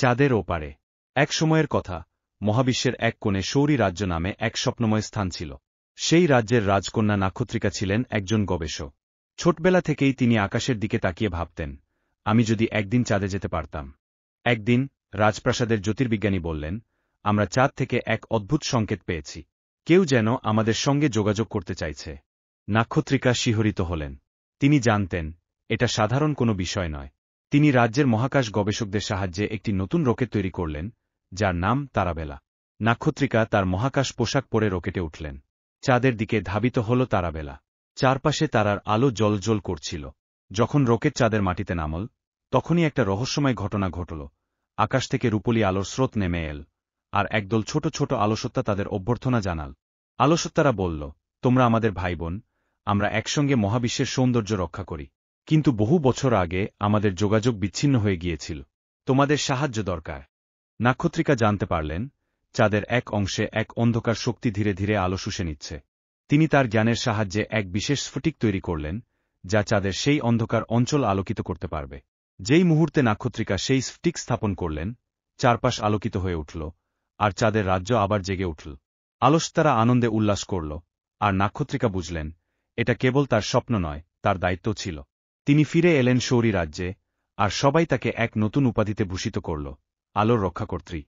চাঁদের ওপারে এক সময়ের কথা, মহাবিশ্বের এক কোণে সৌরি রাজ্য নামে এক স্বপ্নময় স্থান ছিল। সেই রাজ্যের রাজকন্যা নাক্ষত্রিকা ছিলেন একজন গবেষক। ছোটবেলা থেকেই তিনি আকাশের দিকে তাকিয়ে ভাবতেন, আমি যদি একদিন চাঁদে যেতে পারতাম। একদিন রাজপ্রাসাদের জ্যোতির্বিজ্ঞানী বললেন, আমরা চাঁদ থেকে এক অদ্ভুত সংকেত পেয়েছি। কেউ যেন আমাদের সঙ্গে যোগাযোগ করতে চাইছে। নাক্ষত্রিকা শিহরিত হলেন। তিনি জানতেন, এটা সাধারণ কোনো বিষয় নয়। তিনি রাজ্যের মহাকাশ গবেষকদের সাহায্যে একটি নতুন রকেট তৈরি করলেন, যার নাম তারাবেলা। নাক্ষত্রিকা তার মহাকাশ পোশাক পরে রকেটে উঠলেন। চাঁদের দিকে ধাবিত হল তারাবেলা। চারপাশে তারার আলো জ্বলজ্বল করছিল। যখন রকেট চাঁদের মাটিতে নামল, তখনই একটা রহস্যময় ঘটনা ঘটল। আকাশ থেকে রূপলি আলোর স্রোত নেমে এল, আর একদল ছোট ছোট আলোসত্তা তাদের অভ্যর্থনা জানাল। আলোসত্তারা বলল, তোমরা আমাদের ভাই বোন, আমরা একসঙ্গে মহাবিশ্বের সৌন্দর্য রক্ষা করি। কিন্তু বহু বছর আগে আমাদের যোগাযোগ বিচ্ছিন্ন হয়ে গিয়েছিল। তোমাদের সাহায্য দরকার। নাক্ষত্রিকা জানতে পারলেন, চাঁদের এক অংশে এক অন্ধকার শক্তি ধীরে ধীরে আলো শুষে নিচ্ছে। তিনি তার জ্ঞানের সাহায্যে এক বিশেষ স্ফটিক তৈরি করলেন, যা চাঁদের সেই অন্ধকার অঞ্চল আলোকিত করতে পারবে। যেই মুহূর্তে নাক্ষত্রিকা সেই স্ফটিক স্থাপন করলেন, চারপাশ আলোকিত হয়ে উঠল, আর চাঁদের রাজ্য আবার জেগে উঠল। আলোসত্তারা আনন্দে উল্লাস করল, আর নাক্ষত্রিকা বুঝলেন, এটা কেবল তার স্বপ্ন নয়, তার দায়িত্ব ছিল। তিনি ফিরে এলেন সৌরি রাজ্যে, আর সবাই তাকে এক নতুন উপাধিতে ভূষিত করল, আলোর রক্ষাকর্ত্রী।